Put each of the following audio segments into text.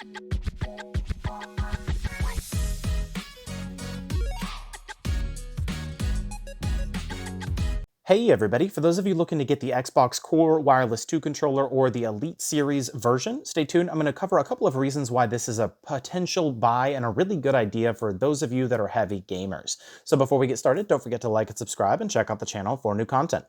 Hey everybody, for those of you looking to get the Xbox Core Wireless 2 controller or the Elite Series version, stay tuned. I'm going to cover a couple of reasons why this is a potential buy and a really good idea for those of you that are heavy gamers. So before we get started, don't forget to like and subscribe and check out the channel for new content.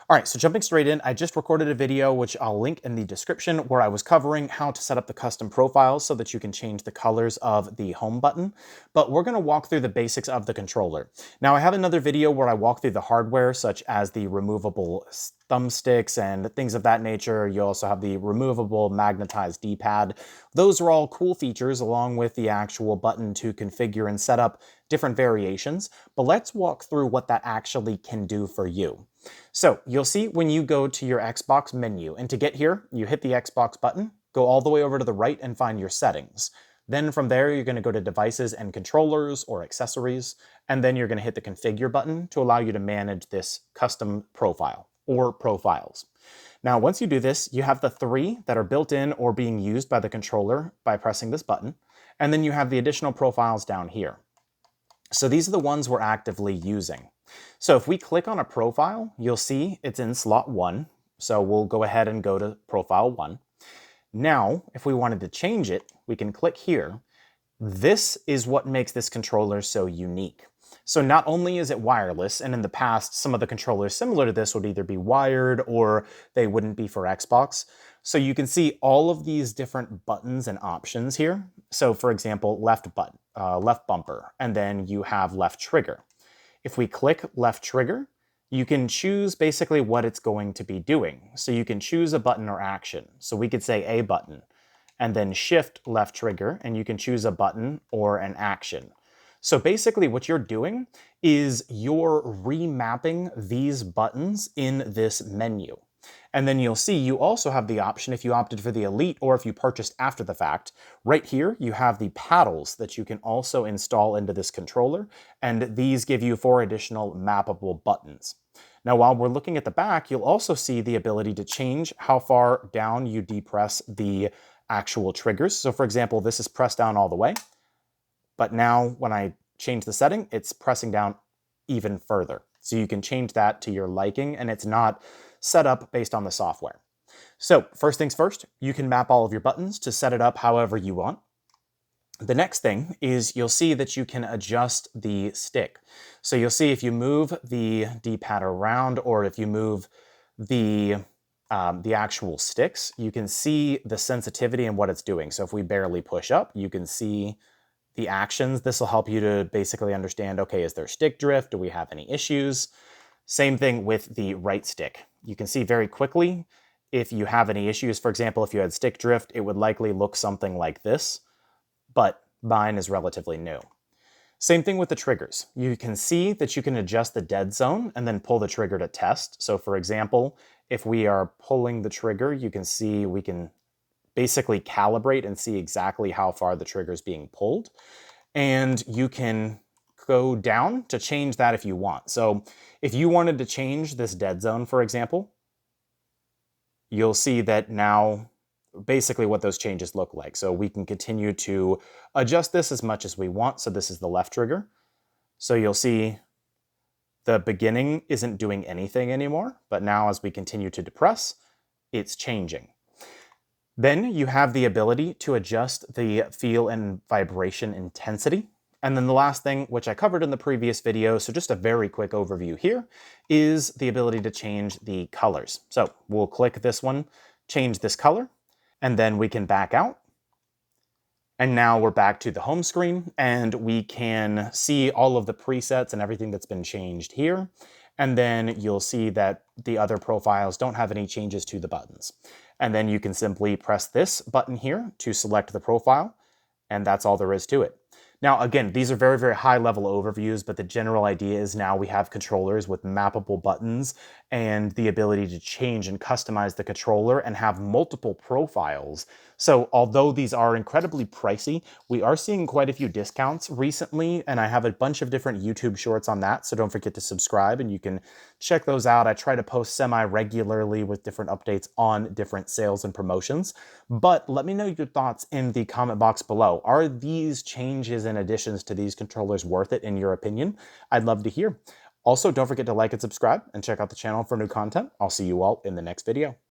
All right, so jumping straight in, I just recorded a video, which I'll link in the description, where I was covering how to set up the custom profiles so that you can change the colors of the home button. But we're going to walk through the basics of the controller. Now, I have another video where I walk through the hardware, such as the removable thumbsticks and things of that nature. You also have the removable magnetized D-pad. Those are all cool features, along with the actual button to configure and set up different variations. But let's walk through what that actually can do for you. So you'll see when you go to your Xbox menu, and to get here, you hit the Xbox button, go all the way over to the right and find your settings. Then from there, you're going to go to devices and controllers or accessories, and then you're going to hit the configure button to allow you to manage this custom profile or profiles. Now, once you do this, you have the three that are built in or being used by the controller by pressing this button, and then you have the additional profiles down here. So these are the ones we're actively using. So if we click on a profile, you'll see it's in slot 1. So we'll go ahead and go to profile 1. Now, if we wanted to change it, we can click here. This is what makes this controller so unique. So not only is it wireless, and in the past, some of the controllers similar to this would either be wired or they wouldn't be for Xbox. So you can see all of these different buttons and options here. So for example, left button, left bumper, and then you have left trigger. If we click left trigger, you can choose basically what it's going to be doing. So you can choose a button or action. So we could say A button, and then shift left trigger, and you can choose a button or an action. So basically what you're doing is you're remapping these buttons in this menu. And then you'll see you also have the option, if you opted for the Elite or if you purchased after the fact, right here you have the paddles that you can also install into this controller, and these give you 4 additional mappable buttons. Now, while we're looking at the back, you'll also see the ability to change how far down you depress the actual triggers. So for example, this is pressed down all the way, but now when I change the setting, it's pressing down even further. So you can change that to your liking, and it's not set up based on the software. So first things first, you can map all of your buttons to set it up however you want. The next thing is you'll see that you can adjust the stick. So you'll see if you move the D-pad around, or if you move the actual sticks, you can see the sensitivity and what it's doing. So if we barely push up, you can see the actions. This will help you to basically understand, okay, is there stick drift? Do we have any issues? Same thing with the right stick. You can see very quickly if you have any issues. For example, if you had stick drift, it would likely look something like this, but mine is relatively new. Same thing with the triggers. You can see that you can adjust the dead zone and then pull the trigger to test. So for example, if we are pulling the trigger, you can see we can basically calibrate and see exactly how far the trigger is being pulled. And you can go down to change that if you want. So if you wanted to change this dead zone, for example, you'll see that now basically what those changes look like. So we can continue to adjust this as much as we want. So this is the left trigger. So you'll see the beginning isn't doing anything anymore, but now as we continue to depress, it's changing. Then you have the ability to adjust the feel and vibration intensity. And then the last thing, which I covered in the previous video, so just a very quick overview here, is the ability to change the colors. So we'll click this one, change this color, and then we can back out. And now we're back to the home screen, and we can see all of the presets and everything that's been changed here. And then you'll see that the other profiles don't have any changes to the buttons. And then you can simply press this button here to select the profile, and that's all there is to it. Now, again, these are very, very high-level overviews, but the general idea is now we have controllers with mappable buttons, and the ability to change and customize the controller and have multiple profiles. So although these are incredibly pricey, we are seeing quite a few discounts recently, and I have a bunch of different YouTube shorts on that, so don't forget to subscribe and you can check those out. I try to post semi-regularly with different updates on different sales and promotions, but let me know your thoughts in the comment box below. Are these changes and additions to these controllers worth it in your opinion? I'd love to hear. Also, don't forget to like and subscribe and check out the channel for new content. I'll see you all in the next video.